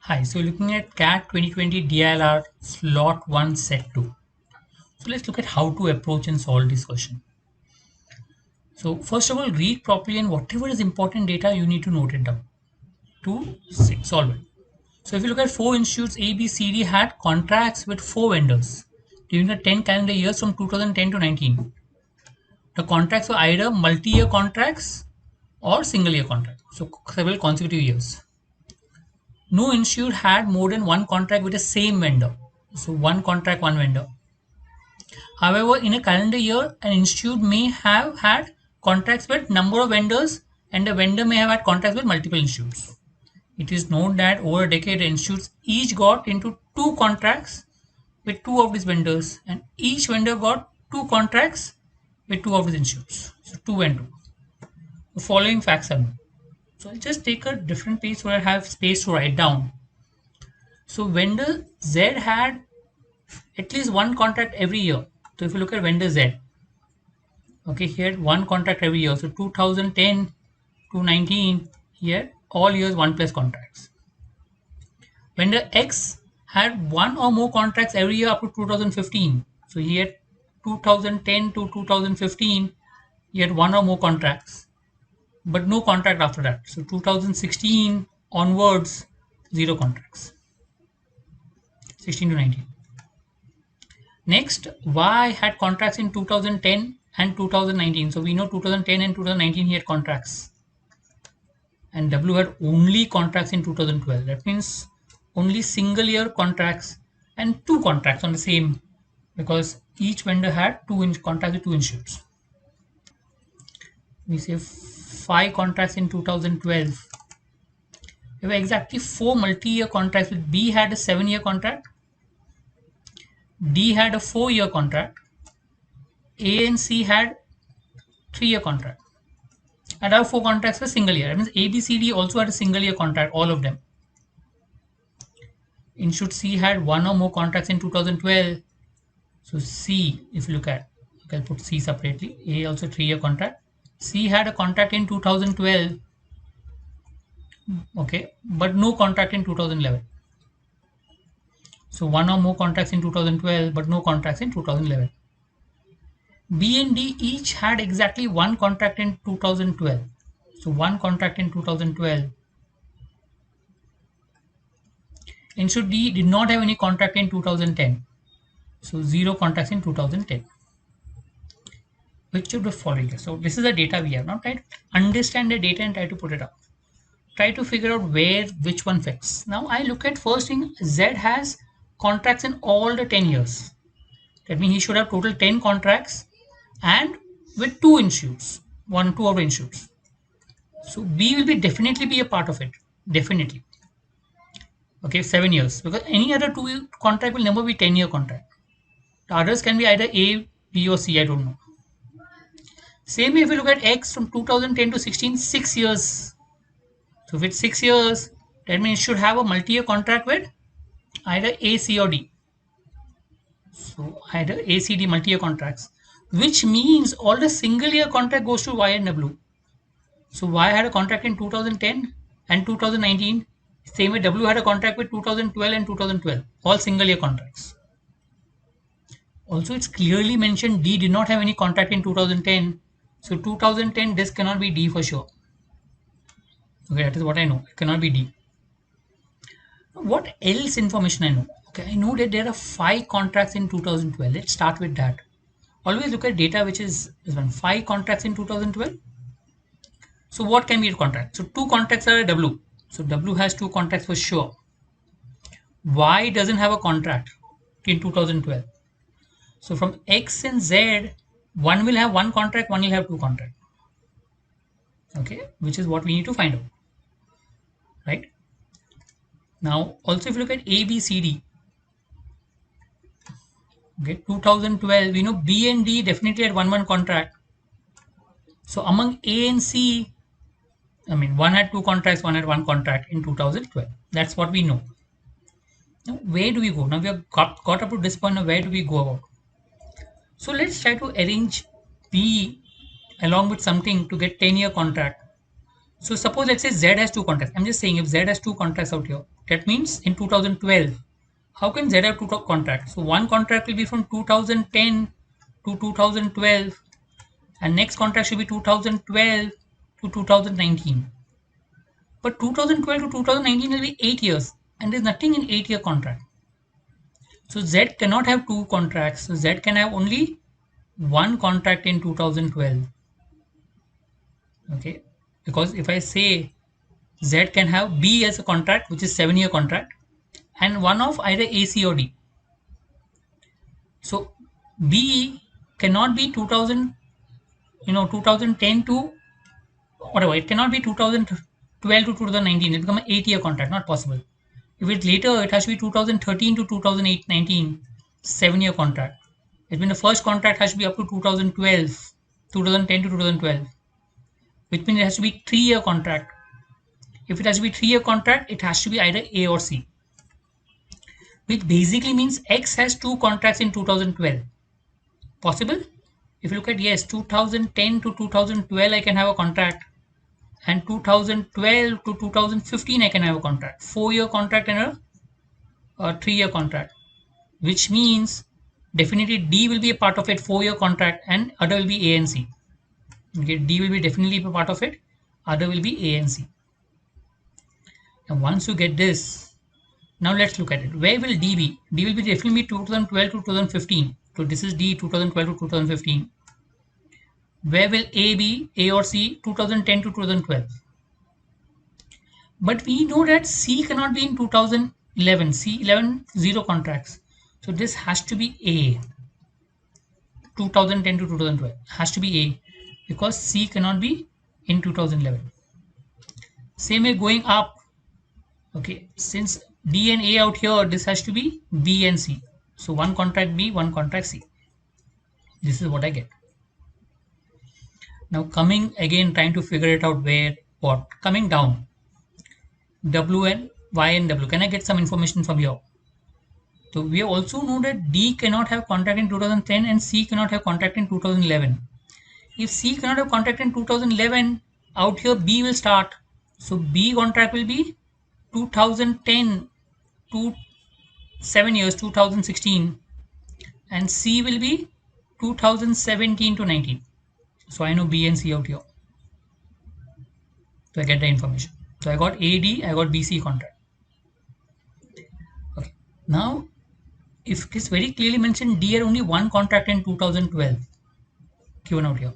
Hi, so looking at CAT 2020 DLR slot 1 set 2. So let's look at how to approach and solve this question. So first of all, read properly and whatever is important data, you need to note it down to solve it. So if you look at four institutes, A, B, C, D had contracts with four vendors during the 10 calendar years from 2010 to 19. The contracts were either multi-year contracts or single year contracts, so several consecutive years. No institute had more than one contract with the same vendor. So one contract, one vendor. However, in a calendar year, an institute may have had contracts with number of vendors and a vendor may have had contracts with multiple institutes. It is known that over a decade, the institutes each got into two contracts with two of these vendors and each vendor got two contracts with two of these institutes. So two and two. The following facts are known. So I'll just take a different page where I have space to write down. So vendor Z had at least one contract every year. So if you look at vendor Z, okay, he had one contract every year. So 2010 to 19, he had all years one plus contracts. Vendor X had one or more contracts every year up to 2015. So he had 2010 to 2015, he had one or more contracts, but no contract after that. So 2016 onwards, zero contracts, 16 to 19. Next, Y had contracts in 2010 and 2019. So we know 2010 and 2019 he had contracts. And W had only contracts in 2012. That means only single year contracts and two contracts on the same, because each vendor had contracts with two institutes. We say five contracts in 2012. There were exactly four multi-year contracts. With B had a 7-year contract, D had a 4-year contract, A and C had 3-year contract. And our four contracts were single year. That means A, B, C, D also had a single year contract, all of them. Institute C had one or more contracts in 2012. So C, if you look at, I'll put C separately. A also 3-year contract. C had a contract in 2012, okay, but no contract in 2011. So one or more contracts in 2012, but no contracts in 2011. B and D each had exactly one contract in 2012. So one contract in 2012. Institute D did not have any contract in 2010. So zero contracts in 2010. Which of the following? So this is the data we have. Now try to understand the data and try to put it up. Try to figure out where which one fits. Now I look at first thing, Z has contracts in all the 10 years. That means he should have total 10 contracts and with two institutes, two of the institutes. So B will be definitely be a part of it. Definitely. Okay, 7 years. Because any other two contract will never be 10-year contract. The others can be either A, B or C, I don't know. Same if you look at X from 2010 to 16, 6 years. So with 6 years, that means it should have a multi-year contract with either A, C or D. So either A, C, D multi-year contracts, which means all the single year contract goes to Y and W. So Y had a contract in 2010 and 2019. Same way W had a contract with 2012 and 2012. All single year contracts. Also, it's clearly mentioned D did not have any contract in 2010. So 2010, this cannot be D for sure. Okay, that is what I know. It cannot be D. What else information I know? Okay, I know that there are five contracts in 2012. Let's start with that. Always look at data which is this one. Five contracts in 2012. So what can be a contract? So two contracts are W. So W has two contracts for sure. Y doesn't have a contract in 2012. So from X and Z, one will have one contract, one will have two contracts. Okay, which is what we need to find out. Right? Now, also if you look at A, B, C, D, okay, 2012, we know B and D definitely had one contract. So among A and C, I mean, one had two contracts, one had one contract in 2012. That's what we know. Now, where do we go? Now we have got up to this point. Now, where do we go about? So let's try to arrange B along with something to get 10-year contract. So suppose let's say Z has two contracts. I'm just saying if Z has two contracts out here, that means in 2012, how can Z have two contracts? So one contract will be from 2010 to 2012 and next contract should be 2012 to 2019. But 2012 to 2019 will be 8 years and there's nothing in 8-year contract. So Z cannot have two contracts. So Z can have only one contract in 2012. Okay, because if I say Z can have B as a contract, which is 7-year contract, and one of either A, C, or D. So B cannot be 2000, 2010 to whatever. It cannot be 2012 to 2019. It become an 8-year contract. Not possible. If it's later, it has to be 2013 to 2019, 7-year contract. It means the first contract has to be up to 2012, 2010 to 2012, which means it has to be 3-year contract. If it has to be 3-year contract, it has to be either A or C, which basically means X has two contracts in 2012. Possible? If you look at, yes, 2010 to 2012 I can have a contract, and 2012 to 2015 I can have a contract. 4-year contract and a 3-year contract, which means definitely D will be a part of it, 4-year contract, and other will be A and C. Okay, D will be definitely a part of it, other will be A and C. And once you get this, now let's look at it. Where will D be? D will be definitely 2012 to 2015. So this is D 2012 to 2015. Where will A be? A or C? 2010 to 2012. But we know that C cannot be in 2011. C11 0 contracts. So this has to be A. 2010 to 2012 has to be A because C cannot be in 2011. Same way going up. Okay, since D and A out here, this has to be B and C. So one contract B, one contract C. This is what I get. Now coming again, trying to figure it out where, what. Coming down, W and Y and W. Can I get some information from here? So we also know that D cannot have contract in 2010 and C cannot have contract in 2011. If C cannot have contract in 2011, out here B will start. So B contract will be 2010 to 7 years, 2016, and C will be 2017 to 19. So I know B and C out here. So I get the information. So I got AD, I got BC contract. Okay. Now, if it is very clearly mentioned, D had only one contract in 2012, given out here.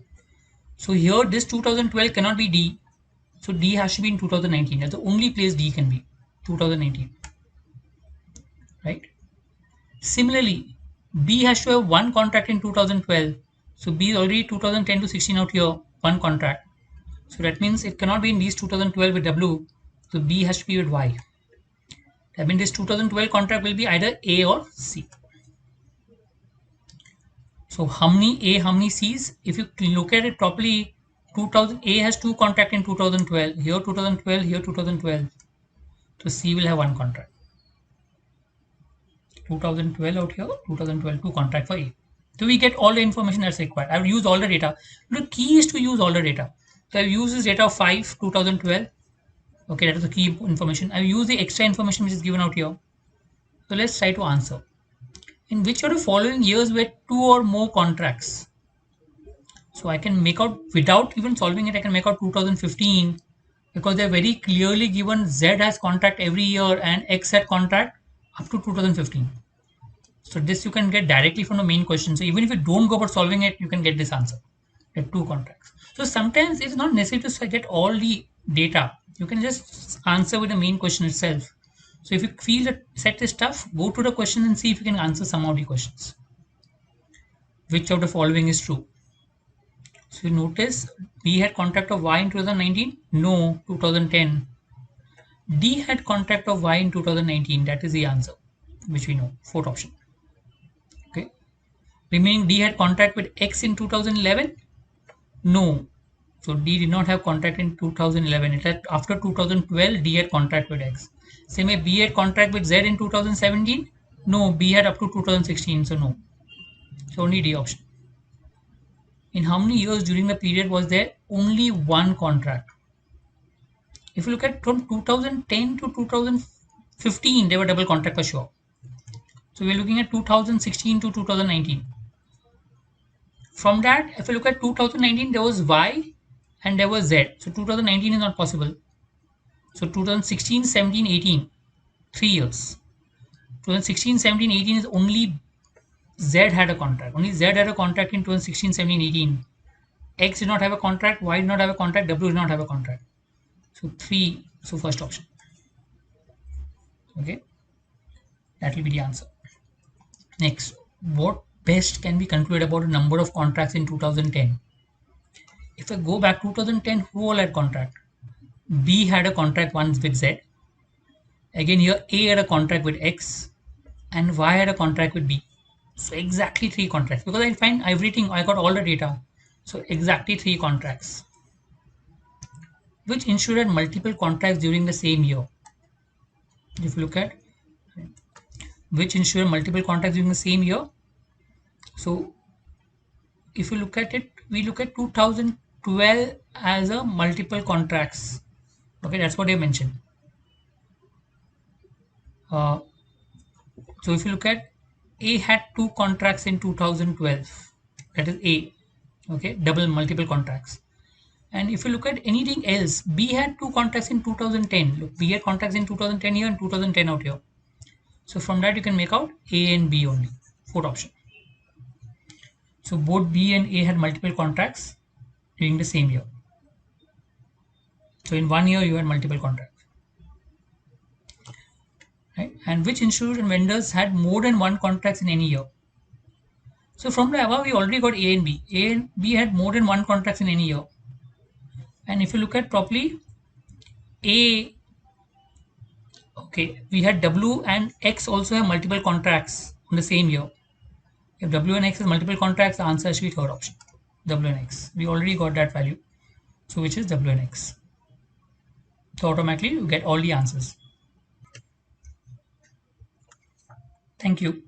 So here, this 2012 cannot be D. So D has to be in 2019. That's the only place D can be, 2019. Right? Similarly, B has to have one contract in 2012. So B is already 2010 to 16 out here, one contract. So that means it cannot be in these 2012 with W. So B has to be with Y. That means this 2012 contract will be either A or C. So how many A, how many C's? If you look at it properly, 2000 A has two contract in 2012. Here 2012, here 2012. So C will have one contract. 2012 out here, 2012 two contract for A. So we get all the information that's required. I've used all the data. The key is to use all the data. So I've used this data of 5, 2012. Okay, that is the key information. I've used the extra information which is given out here. So let's try to answer. In which of the following years were two or more contracts? So I can make out, without even solving it, I can make out 2015 because they're very clearly given Z has contract every year and X had contract up to 2015. So this you can get directly from the main question. So even if you don't go about solving it, you can get this answer. There are two contracts. So sometimes it's not necessary to get all the data. You can just answer with the main question itself. So if you feel that set is tough, go to the question and see if you can answer some of the questions. Which of the following is true? So you notice B had contract of Y in 2019? No, 2010. D had contract of Y in 2019. That is the answer, which we know. Fourth option. Okay. Remaining D had contract with X in 2011? No. So D did not have contract in 2011. It had after 2012 D had contract with X. Same way B had contract with Z in 2017? No, B had up to 2016, so no. So only D option. In how many years during the period was there only one contract? If you look at from 2010 to 2015, they were double contract for sure. So we're looking at 2016 to 2019. From that, if you look at 2019, there was Y and there was Z. So 2019 is not possible. So 2016, 17, 18, 3 years. 2016, 17, 18 is only Z had a contract. Only Z had a contract in 2016, 17, 18. X did not have a contract, Y did not have a contract, W did not have a contract. So three, so first option. Okay, that will be the answer. Next, what best can be concluded about a number of contracts in 2010? If I go back 2010, who all had contract? B had a contract once with Z. Again here A had a contract with X and Y had a contract with B. So exactly three contracts because I find everything, I got all the data. So exactly three contracts. Which insurer had multiple contracts during the same year? If you look at which insurer multiple contracts during the same year. So if you look at it, we look at 2012 as a multiple contracts. Okay, that's what they mentioned. Uh, so if you look at A had two contracts in 2012. That is A. Okay, double multiple contracts. And if you look at anything else, B had two contracts in 2010. Look, B had contracts in 2010 here and 2010 out here. So from that you can make out A and B only. Fourth option. So both B and A had multiple contracts during the same year. So in 1 year you had multiple contracts. Right? And which insurers and vendors had more than one contracts in any year? So from the above we already got A and B. A and B had more than one contracts in any year. And if you look at properly, A, okay, we had W and X also have multiple contracts on the same year. If W and X has multiple contracts, the answer should be third option. W and X. We already got that value. So which is W and X. So automatically you get all the answers. Thank you.